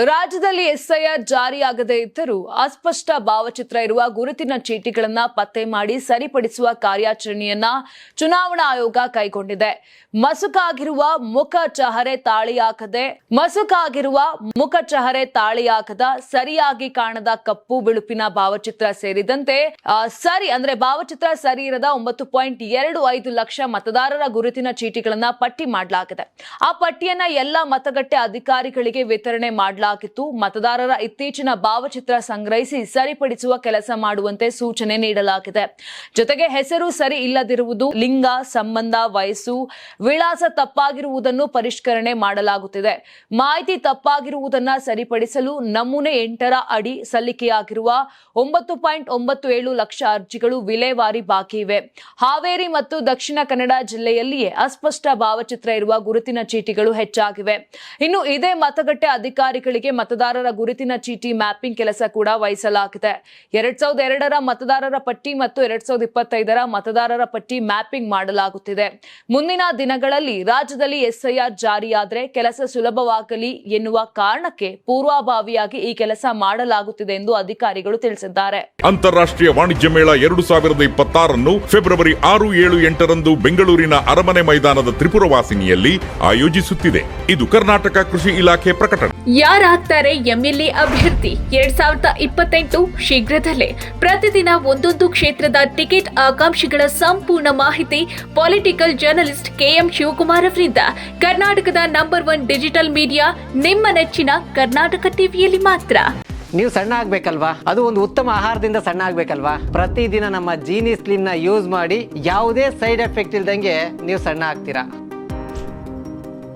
ರಾಜ್ಯದಲ್ಲಿ ಎಸ್ಐಆರ್ ಜಾರಿಯಾಗದೇ ಇದ್ದರೂ ಅಸ್ಪಷ್ಟ ಭಾವಚಿತ್ರ ಇರುವ ಗುರುತಿನ ಚೀಟಿಗಳನ್ನು ಪತ್ತೆ ಮಾಡಿ ಸರಿಪಡಿಸುವ ಕಾರ್ಯಾಚರಣೆಯನ್ನ ಚುನಾವಣಾ ಆಯೋಗ ಕೈಗೊಂಡಿದೆ. ಮಸುಕಾಗಿರುವ ಮುಖ ಚಹರೆ ತಾಳಿಯಾಕದ ಸರಿಯಾಗಿ ಕಾಣದ ಕಪ್ಪು ಬಿಳುಪಿನ ಭಾವಚಿತ್ರ ಸೇರಿದಂತೆ ಭಾವಚಿತ್ರ ಸರಿ ಇರದ 9.25 ಲಕ್ಷ ಮತದಾರರ ಗುರುತಿನ ಚೀಟಿಗಳನ್ನ ಪಟ್ಟಿ ಮಾಡಲಾಗಿದೆ. ಆ ಪಟ್ಟಿಯನ್ನ ಎಲ್ಲ ಮತಗಟ್ಟೆ ಅಧಿಕಾರಿಗಳಿಗೆ ವಿತರಣೆ ಮಾಡಲಾಗಿತ್ತು. ಮತದಾರರ ಇತ್ತೀಚಿನ ಭಾವಚಿತ್ರ ಸಂಗ್ರಹಿಸಿ ಸರಿಪಡಿಸುವ ಕೆಲಸ ಮಾಡುವಂತೆ ಸೂಚನೆ ನೀಡಲಾಗಿದೆ. ಜೊತೆಗೆ ಹೆಸರು ಸರಿ ಇಲ್ಲದಿರುವುದು, ಲಿಂಗ, ಸಂಬಂಧ, ವಯಸ್ಸು, ವಿಳಾಸ ತಪ್ಪಾಗಿರುವುದನ್ನು ಪರಿಷ್ಕರಣೆ ಮಾಡಲಾಗುತ್ತಿದೆ. ಮಾಹಿತಿ ತಪ್ಪಾಗಿರುವುದನ್ನು ಸರಿಪಡಿಸಲು ನಮೂನೆ 8ರ ಅಡಿ ಸಲ್ಲಿಕೆಯಾಗಿರುವ 9.97 ಲಕ್ಷ ಅರ್ಜಿಗಳು ವಿಲೇವಾರಿ ಬಾಕಿ ಇವೆ. ಹಾವೇರಿ ಮತ್ತು ದಕ್ಷಿಣ ಕನ್ನಡ ಜಿಲ್ಲೆಯಲ್ಲಿಯೇ ಅಸ್ಪಷ್ಟ ಭಾವಚಿತ್ರ ಇರುವ ಗುರುತಿನ ಚೀಟಿಗಳು ಹೆಚ್ಚಾಗಿವೆ. ಇನ್ನು ಇದೇ ಮತಗಟ್ಟೆ ಅಧಿಕಾರಿಗಳಿಗೆ ಮತದಾರರ ಗುರುತಿನ ಚೀಟಿ ಮ್ಯಾಪಿಂಗ್ ಕೆಲಸ ಕೂಡ ವಹಿಸಲಾಗಿದೆ. 2002ರ ಮತದಾರರ ಪಟ್ಟಿ ಮತ್ತು 2025ರ ಮತದಾರರ ಪಟ್ಟಿ ಮ್ಯಾಪಿಂಗ್ ಮಾಡಲಾಗುತ್ತಿದೆ. ಮುಂದಿನ ದಿನಗಳಲ್ಲಿ ರಾಜ್ಯದಲ್ಲಿ ಎಸ್ಐಆರ್ ಜಾರಿಯಾದರೆ ಕೆಲಸ ಸುಲಭವಾಗಲಿ ಎನ್ನುವ ಕಾರಣಕ್ಕೆ ಪೂರ್ವಭಾವಿಯಾಗಿ ಈ ಕೆಲಸ ಮಾಡಲಾಗುತ್ತಿದೆ ಎಂದು ಅಧಿಕಾರಿಗಳು ತಿಳಿಸಿದ್ದಾರೆ. ಅಂತಾರಾಷ್ಟ್ರೀಯ ವಾಣಿಜ್ಯ ಮೇಳ 2026 ಫೆಬ್ರವರಿ 6, 7, 8ರಂದು ಬೆಂಗಳೂರಿನ ಅರಮನೆ ಮೈದಾನದ ತ್ರಿಪುರವಾಸಿನಿಯಲ್ಲಿ ಆಯೋಜಿಸುತ್ತಿದೆ. ಇದು ಕರ್ನಾಟಕ ಕೃಷಿ ಇಲಾಖೆ ಪ್ರಕಟಣೆ. ಯಾರಾಗ್ತಾರೆ ಎಂಎಲ್ಎ ಅಭ್ಯರ್ಥಿ 2028 ಶೀಘ್ರದಲ್ಲೇ. ಪ್ರತಿದಿನ ಒಂದೊಂದು ಕ್ಷೇತ್ರದ ಟಿಕೆಟ್ ಆಕಾಂಕ್ಷಿಗಳ ಸಂಪೂರ್ಣ ಮಾಹಿತಿ ಪೊಲಿಟಿಕಲ್ ಜರ್ನಲಿಸ್ಟ್ KM ಶಿವಕುಮಾರ್ ಅವರಿಂದ. ಕರ್ನಾಟಕದ ನಂಬರ್ 1 ಡಿಜಿಟಲ್ ಮೀಡಿಯಾ ನಿಮ್ಮ ನೆಚ್ಚಿನ ಕರ್ನಾಟಕ ಟಿವಿಯಲ್ಲಿ ಮಾತ್ರ. ನೀವು ಸಣ್ಣ ಆಗ್ಬೇಕಲ್ವಾ? ಅದು ಒಂದು ಉತ್ತಮ ಆಹಾರದಿಂದ ಸಣ್ಣ ಆಗ್ಬೇಕಲ್ವಾ? ಪ್ರತಿದಿನ ನಮ್ಮ ಜೀನಿ ಸ್ಲಿಮ್ ನ ಯೂಸ್ ಮಾಡಿ ಯಾವುದೇ ಸೈಡ್ ಎಫೆಕ್ಟ್ ಇಲ್ದಂಗೆ ನೀವು ಸಣ್ಣ ಆಗ್ತೀರಾ.